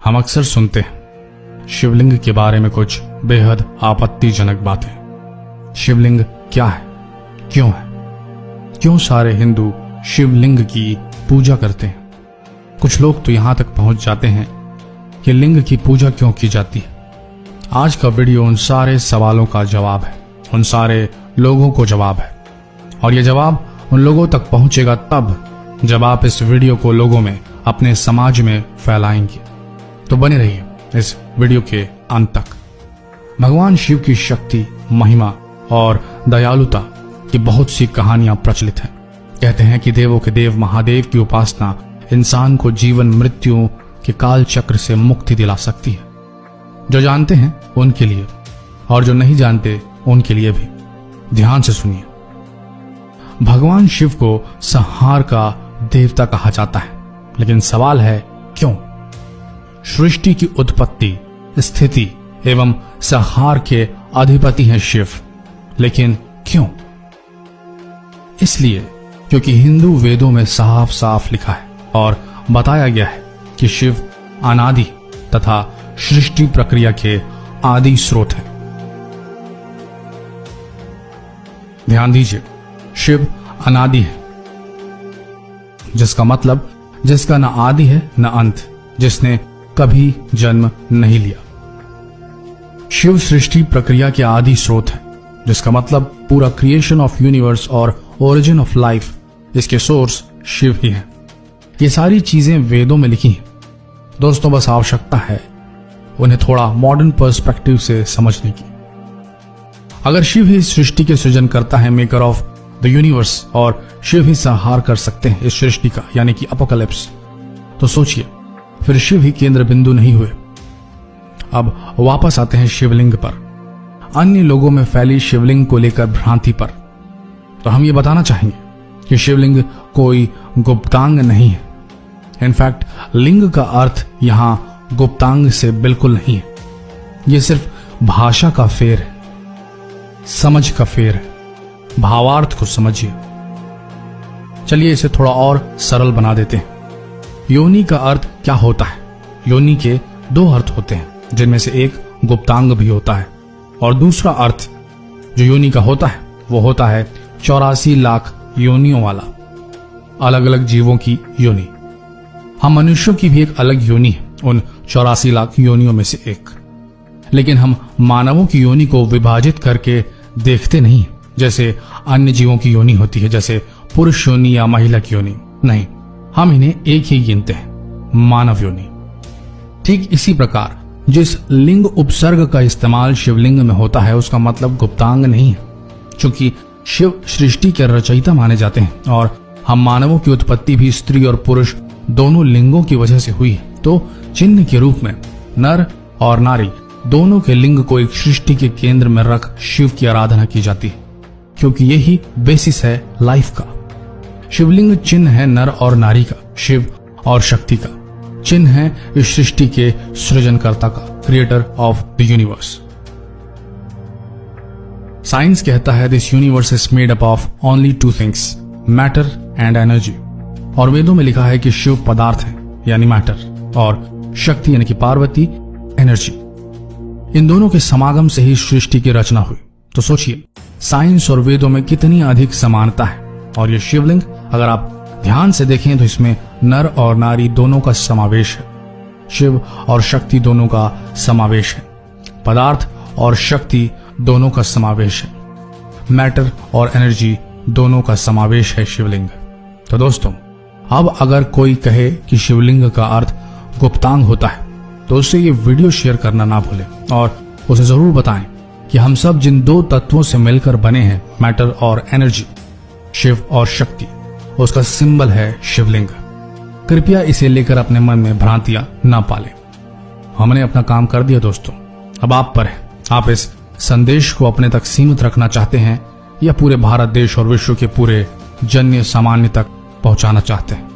हम अक्सर सुनते हैं शिवलिंग के बारे में कुछ बेहद आपत्तिजनक बातें। शिवलिंग क्या है, क्यों है, क्यों सारे हिंदू शिवलिंग की पूजा करते हैं? कुछ लोग तो यहां तक पहुंच जाते हैं कि लिंग की पूजा क्यों की जाती है। आज का वीडियो उन सारे सवालों का जवाब है, उन सारे लोगों को जवाब है, और यह जवाब उन लोगों तक पहुंचेगा तब जब आप इस वीडियो को लोगों में, अपने समाज में फैलाएंगे। तो बने रहिए इस वीडियो के अंत तक। भगवान शिव की शक्ति, महिमा और दयालुता की बहुत सी कहानियां प्रचलित हैं। कहते हैं कि देवों के देव महादेव की उपासना इंसान को जीवन मृत्यु के काल चक्र से मुक्ति दिला सकती है। जो जानते हैं उनके लिए, और जो नहीं जानते उनके लिए भी। ध्यान से सुनिए। भगवान शिव को संहार का देवता कहा जाता है, लेकिन सवाल है क्यों? सृष्टि की उत्पत्ति, स्थिति एवं संहार के अधिपति हैं शिव, लेकिन क्यों? इसलिए क्योंकि हिंदू वेदों में साफ साफ लिखा है और बताया गया है कि शिव अनादि तथा सृष्टि प्रक्रिया के आदि स्रोत हैं। ध्यान दीजिए, शिव अनादि है, जिसका मतलब जिसका न आदि है न अंत, जिसने कभी जन्म नहीं लिया। शिव सृष्टि प्रक्रिया के आदि स्रोत है, जिसका मतलब पूरा क्रिएशन ऑफ यूनिवर्स और ओरिजिन ऑफ लाइफ, इसके सोर्स शिव ही है। ये सारी चीजें वेदों में लिखी हैं दोस्तों, बस आवश्यकता है उन्हें थोड़ा मॉडर्न पर्सपेक्टिव से समझने की। अगर शिव ही सृष्टि के सृजन करता है, मेकर ऑफ द यूनिवर्स, और शिव ही संहार कर सकते हैं इस सृष्टि का, यानी कि अपोकलिप्स, तो सोचिए फिर शिव ही केंद्र बिंदु नहीं हुए? अब वापस आते हैं शिवलिंग पर, अन्य लोगों में फैली शिवलिंग को लेकर भ्रांति पर। तो हम ये बताना चाहेंगे कि शिवलिंग कोई गुप्तांग नहीं है। इनफैक्ट लिंग का अर्थ यहां गुप्तांग से बिल्कुल नहीं है। यह सिर्फ भाषा का फेर है, समझ का फेर है। भावार्थ को समझिए। चलिए इसे थोड़ा और सरल बना देते हैं। योनि का अर्थ क्या होता है? योनि के दो अर्थ होते हैं, जिनमें से एक गुप्तांग भी होता है, और दूसरा अर्थ जो योनि का होता है वो होता है 84 लाख योनियों वाला, अलग अलग जीवों की योनि। हम मनुष्यों की भी एक अलग योनि है, उन 84 लाख योनियों में से एक। लेकिन हम मानवों की योनि को विभाजित करके देखते नहीं, जैसे अन्य जीवों की योनि होती है, जैसे पुरुष योनि या महिला की योनि। नहीं, हम इन्हें एक ही गिनते हैं, मानव योनि। ठीक इसी प्रकार जिस लिंग उपसर्ग का इस्तेमाल शिवलिंग में होता है, उसका मतलब गुप्तांग नहीं है। चूंकि शिव सृष्टि के रचयिता माने जाते हैं और हम मानवों की उत्पत्ति भी स्त्री और पुरुष दोनों लिंगों की वजह से हुई है, तो चिन्ह के रूप में नर और नारी दोनों के लिंग को एक सृष्टि के केंद्र में रख शिव की आराधना की जाती है, क्योंकि यही बेसिस है लाइफ का। शिवलिंग चिन्ह है नर और नारी का, शिव और शक्ति का। चिन्ह है इस सृष्टि के सृजनकर्ता का, creator of the universe. Science कहता है this universe is made up of only two things, matter and energy. और वेदों में लिखा है कि शिव पदार्थ है यानी मैटर, और शक्ति यानी कि पार्वती एनर्जी। इन दोनों के समागम से ही सृष्टि की रचना हुई। तो सोचिए साइंस और वेदों में कितनी अधिक समानता है। और ये शिवलिंग अगर आप ध्यान से देखें तो इसमें नर और नारी दोनों का समावेश है, शिव और शक्ति दोनों का समावेश है, पदार्थ और शक्ति दोनों का समावेश है, मैटर और एनर्जी दोनों का समावेश है शिवलिंग। तो दोस्तों, अब अगर कोई कहे कि शिवलिंग का अर्थ गुप्तांग होता है, तो उससे ये वीडियो शेयर करना ना भूलें, और उसे जरूर बताएं कि हम सब जिन दो तत्वों से मिलकर बने हैं, मैटर और एनर्जी, शिव और शक्ति, उसका सिंबल है शिवलिंग। कृपया इसे लेकर अपने मन में भ्रांतियां ना पालें। हमने अपना काम कर दिया दोस्तों, अब आप पर है। आप इस संदेश को अपने तक सीमित रखना चाहते हैं या पूरे भारत देश और विश्व के पूरे जन्य सामान्य तक पहुंचाना चाहते हैं?